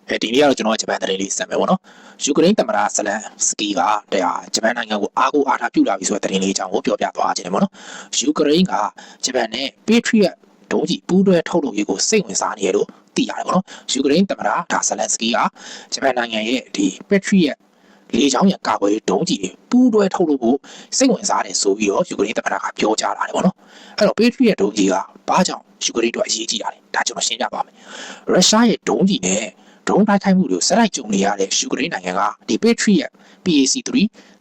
ဒီနေ့ကတော့ကျွန်တော်ဂျပန်သတင်းလေးဆက်မယ်ပေါ့နော်ယူကရိန်းသမ္မတဇလန်စကီကဂျပန်နိုင်ငံကိုအားကိုးအားထားပြုလာပြီဆိုတဲ့သတင်းလေးအကြောင်းကိုပြောပြသွားခြင်းတယ်ပေါ့နော်ယူကရိန်းကဂျပန်နဲ့ Patriot ဒုံးကျည်ပူးတွဲထုတ်လုပ်ရေးကိုစိတ်ဝင်စားနေရလို့သိရတယ်ပေါ့နော်ယူကရိန်းသမ္မတဇလန်စကီကဂျပန်နိုင်ငံရဲ့ဒီ Patriot လေကြောင်းရန်ကာကွယ်ဒုံးကျည်ပူးတွဲထုတ်လုပ်ဖို့စိတ်ဝင်စားတယ်ဆိုပြီးတော့ယူကရိန်းသမ္မတကပြောကြားလာတယ်ပေါ့နော်အဲ့တော့ Patriot ဒုံးကျည်ကဘာကြောင့်ယူကရိန်းတို့အရေးကြီးတာလဲဒါကျွန်တော်ရှင်းပြပါမယ်ရုရှားရဲ့ဒုံးကျည်နဲ့ဒုံးတိုက်ခိုက်မှုတွေကိုဆက်လိုက်ကြုံနေရတဲ့ယူကရိန်းနိုင်ငံကဒီ Patriot PAC-3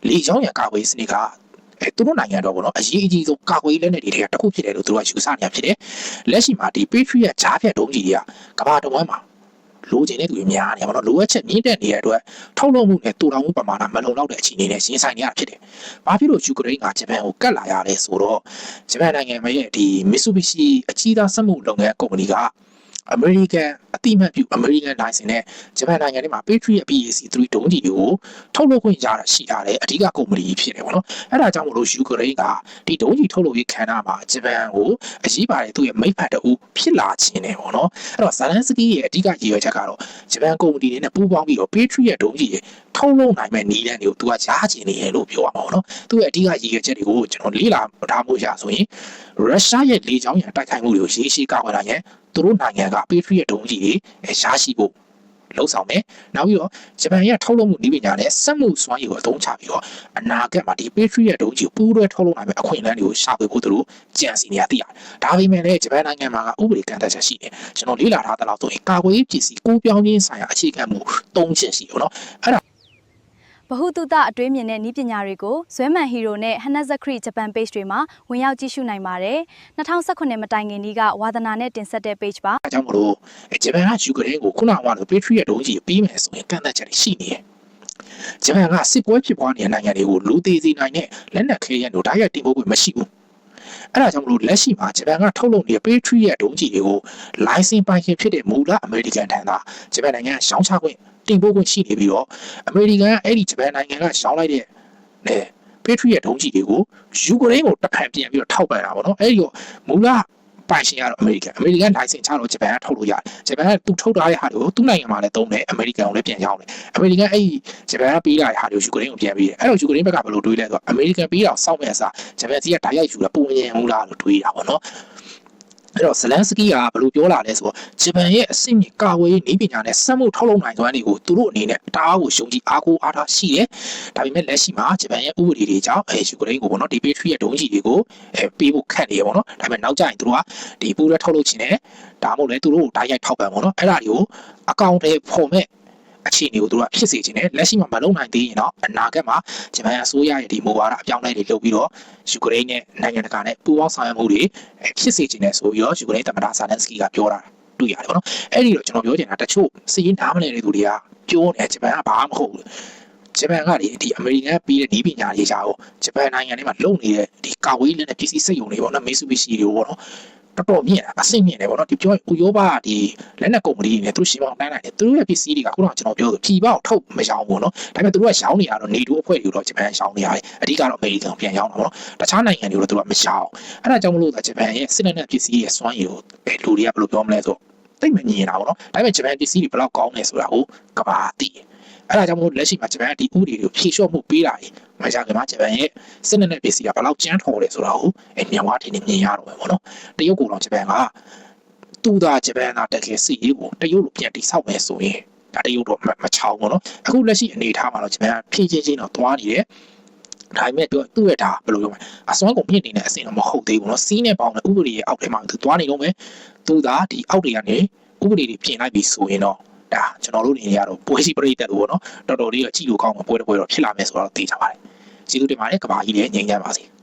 လေကြောင်းရန်ကာကွယ်စနစ်ကသူတို့နိုင်ငံတော့ဘောနော်အရေးအကြီးဆုံးကာကွယ်ရေးလက်နက်တွေတစ်ခုဖြစ်တယ်လို့သူတို့ကယူဆနေရဖြစ်တယ်လက်ရှိမှာဒီ Patriot ဂျားဖြတ်ဒုံးကျည်တွေကကမ္ဘာတစ်ဝန်းမှာလိုချင်တဲ့သူတွေများနေပါတော့လိုအပ်ချက်မြင့်တက်နေတဲ့အတွက်ထုတ်လုပ်မှုနဲ့တူတောင်မှုပမာဏမလုံလောက်တဲ့အခြေအနေနဲ့ရင်ဆိုင်နေရဖြစ်တယ်။ဘာဖြစ်လို့ယူကရိန်းကဂျပန်ကိုကတ်လာရလဲဆိုတော့ဂျပန်နိုင်ငံရဲ့ဒီ Mitsubishi အကြီးသားစက်မှုလုပ်ငန်းကုမ္ပဏီကအမေရိကန်အတိမတ်ပြုအမေရိကန်လိုင်စင်နဲ့ဂျပန်နိုင်ငံထဲမှာ Patriot PAC-3 ဒုံးကျည်တွေကိုထုတ်လုပ်ခွင့်ရတာရှိတာလေအဓိကကုမ္ပဏီဖြစ်တယ်ပေါ့နော်အဲ့ဒါကြောင့်မလို့ယူကရိန်းကဒီဒုံးကျည်ထုတ်လုပ်ရေးခန္ဓာမှာဂျပန်ကိုအရေးပါတယ်သူ့ရဲ့မိတ်ဖက်တူဖြစ်လာခြင်းတယ်ပေါ့နော်အဲ့တော့ဇလန်စကီရဲ့အဓိကရည်ရွယ်ချက်ကတော့ဂျပန်ကုမ္ပဏီတွေနဲ့ပူးပေါင်းပြီးတော့ Patriot ဒုံးကျည်တွေထုတ်လုပ်နိုင်မဲ့နည်းလမ်းတွေကိုသူကကြားချင်နေရလို့ပြောရမှာပေါ့နော်သူ့ရဲ့အဓိကရည်ရွယ်ချက်တွေကိုကျွန်တော်လေ့လာထားဖို့ရဆိုရင်ရုရှားရဲ့လေကြောင်းရန်တိုက်ခိုက်မှုတွေကိုရေးရှိကောက်ဝင်လာရင်သူတို့နိုင်ငံက Patriot ဒုံးကျည်တွေရရှိဖို့လှုံ့ဆော်မယ်။နောက်ပြီးတော့ဂျပန်ရဲ့ထုတ်လုပ်မှုနည်းပညာနဲ့စက်မှုစွမ်းရည်ကိုအသုံးချပြီးတော့အနာဂတ်မှာဒီ Patriot ဒုံးကျည်ပူးတွဲထုတ်လုပ်နိုင်မယ့်အခွင့်အလမ်းတွေကိုရှာဖွေဖို့သူတို့ကြံစီနေရသိရတယ်။ဒါပေမဲ့လည်းဂျပန်နိုင်ငံမှာဥပဒေကန့်သတ်ချက်ရှိတယ်။ကျွန်တော်လေ့လာထားသလောက်ဆိုရင်ကာကွယ်ရေးပစ္စည်းကိုပြောင်းခြင်းဆိုင်ရာအခြေခံမှု၃ချက်ရှိတယ်နော်။အဲ့ဒါဗဟုသုတအတွင်းမြင်တဲ့နည်းပညာတွေကိုဇွဲမှန်ဟီရိုနဲ့ဟနက်ဇခရီဂျပန် page တွေမှာဝင်ရောက်ကြည့်ရှုနိုင်ပါတယ်။2019မတိုင်ခင်ဒီကဝါသနာနဲ့တင်ဆက်တဲ့ page ပါ။အဲကြောင့်မလို့ဂျပန်ကယူကရိန်းကိုခုနကလို Patriot ဒုံးကျည်ပေးမယ်ဆိုရင်ကန့်သတ်ချက်ရှိနေတယ်။ဂျပန်ကစစ်ပွဲဖြစ်ပွားနေတဲ့နိုင်ငံတွေကိုလူသေးစေနိုင်တဲ့လက်နက်ခဲယမ်းတို့ဓာတ်ရိုက်တင်ပို့ခွင့်မရှိဘူး။အဲ့ဒါကြောင့်မလို့လက်ရှိမှာဂျပန်ကထုတ်လုပ်နေတဲ့ Patriot ဒုံးကျည်တွေကိုလိုင်စင်ပိုင်ရှင်ဖြစ်တဲ့မူလအမေရိကန်ထံကဂျပန်နိုင်ငံရှောင်းချခွင့်တင်ပို့ခွင့်ရှိနေပြီးတော့အမေရိကန်အဲ့ဒီဂျပန်နိုင်ငံကရှောင်းလိုက်တဲ့Patriot ဒုံးကျည်တွေကိုယူကရိန်းကိုတဖန်ပြန်ပြီးတော့ထောက်ပံ့တာပေါ့နော်အဲ့ဒီတော့မူလပိုင်ရှင်ကတော့အမေရိကန်လိုင်စင်ချတော့ဂျပန်ကထုတ်လို့ရတယ်ဂျပန်ကသူထုတ်ထားတဲ့ဟာတွေကိုသူ့နိုင်ငံမှာလည်းသုံးတယ်အမေရိကန်ကိုလည်းပြန်ရောင်းတယ်အမေရိကန်အဲ့ဒီဂျပန်ကပေးလာတဲ့ဟာတွေကိုယူကရိန်းကိုပြန်ပေးတယ်အဲ့တော့ယူကရိန်းဘက်ကဘယ်လိုတွေးလဲဆိုတော့အမေရိကန်ပေးတာစောင့်မဲ့အစားဂျပန်စီကဓာတ်ရိုက်ယူတာပုံမြင်ဟုတ်လားလို့တွေးတာပေါ့နော်အဲ့တော့ဇလန်စကီကဘယ်လိုပြောလာလဲဆိုတော့ဂျပန်ရဲ့အဆင့်မြင့်ကာကွယ်ရေးနည်းပညာနဲ့စက်မှုထုတ်လုပ်နိုင်စွမ်းတွေကိုသူတို့အနေနဲ့တအားကိုရှုံကြည်အားကိုးအားထားရှိတယ်။ဒါပေမဲ့လက်ရှိမှာဂျပန်ရဲ့ဥပဒေတွေကြောင့်ယူကရိန်းကိုပေါ့နော်ဒီ Patriot ဒုံးကျည်တွေကိုပေးဖို့ခက်နေရပေါ့နော်။ဒါပေမဲ့နောက်ကျရင်သူတို့ကဒီပူးရဲထုတ်လုပ်ခြင်းနဲ့ဒါမှမဟုတ်လေသူတို့ကိုဓာတ်ရိုက်ထောက်ပံ့ပေါ့နော်။အဲ့ဒါတွေကိုအကောင့်တွေဖော်မဲ့အခြေအနေကိုသူတို့ကဖြစ်စေခြင်းနဲ့လက်ရှိမှာမလုပ်နိုင်သေးရင်တော့အနာဂတ်မှာဂျပန်အစိုးရရဲ့ဒီမူဝါဒအပြောင်းအလဲတွေလုပ်ပြီးတော့ယူကရိန်းနဲ့နိုင်ငံတကာနဲ့ပူးပေါင်းဆောင်ရွက်မှုတွေဖြစ်စေခြင်းနဲ့ဆိုပြီးတော့ယူကရိန်းသမ္မတဇာလန်စကီကပြောတာတွေ့ရတယ်ပေါ့နော်အဲ့ဒီတော့ကျွန်တော်ပြောချင်တာတချို့စီးရင်နားမလည်တဲ့သူတွေကပြောနေဂျပန်ကဘာမှမဟုတ်ဘူးဂျပန်ကဒီအမေရိကန်ပြီးတဲ့နည်းပညာရေးကြောဂျပန်နိုင်ငံထဲမှာလုံနေတဲ့ဒီကာဝေးလက်နဲ့ပစ္စည်းစိတ်ယုံတွေပေါ့နော် Mitsubishi တွေပေါ့နော်တော်တော်မြင့်အဆင့်မြင့်တယ်ပေါ့နော်ဒီပြောဥရောပဒီလက်နက်ကုမ္ပဏီတွေနဲ့သူတို့ရှင်းအောင်တန်းနိုင်တယ်သူတို့ရဲ့ပစ္စည်းတွေကခုနကကျွန်တော်ပြောဆိုပြည်ပကိုထုတ်မရောင်းဘူးနော်ဒါပေမဲ့သူတို့ကရောင်းနေရတော့နေတိုးအဖွဲ့တွေတော့ဂျပန်ရောင်းနေရတယ်အဓိကတော့အမေရိကန်ပြန်ရောင်းတာပေါ့နော်တခြားနိုင်ငံတွေတော့သူတို့ကမရောင်းအဲ့ဒါကြောင့်မလို့ဂျပန်ရဲ့စစ်လက်နက်ပစ္စည်းရဲ့စွမ်းရည်ကိုလူတွေကဘယ်လိုပြောမလဲဆိုတိတ်မမြင်တာပေါ့နော်ဒါပေမဲ့ဂျပန်ပစ္စည်းတွေဘယ်လောက်ကောင်းလဲဆိုတာကိုကဘာသိတယ်အဲ့ဒါကြောင့်မို့လက်ရှိမှာဂျပန်ကဒီဥပဒေကိုဖြေလျှော့မှုပေးတာကြီးမကြခင်မှာဂျပန်ရဲ့စစ်နဲ့ပစ္စည်းကဘယ်လောက်ကျန်းထော်လဲဆိုတာကိုမြန်ဝါထင်းနေမြင်ရတော့မယ်ပေါ့နော်တရုတ်ကတော့ဂျပန်ကသူ့သားဂျပန်ကတကယ်စစ်ရေးကိုတရုတ်လိုပြန်တိဆောက်မယ်ဆိုရင်ဒါတရုတ်တော့မချောင်းဘူးနော်အခုလက်ရှိအနေထားမှာတော့ဂျပန်ကဖြည့်ချင်းတော့သွားနေတယ်ဒါပေမဲ့သူ့ရဲ့ဒါဘယ်လိုပြောမလဲအစွမ်းကုန်မြင့်နေတဲ့အဆင့်တော့မဟုတ်သေးဘူးနော်စီးနဲ့ပေါင်းတဲ့ဥပဒေရဲ့အောက်ထဲမှာသူသွားနေတော့မယ်သူ့သားဒီအောက်တွေကနေဥပဒေတွေပြင်လိုက်ပြီးဆိုရင်တော့ဒါကျွန်တော်တို့နေရတော့ပွဲစီပရိသတ်လို့ပေါ့နော်တော်တော်လေးတော့ကြည့်လို့ကောင်းမှာပွဲတစ်ပွဲတော့ဖြစ်လာမယ်ဆိုတော့သိကြပါတယ်ကျေးဇူးတင်ပါတယ်ကဘာကြီးလည်းငြိမ်းချမ်းပါစေ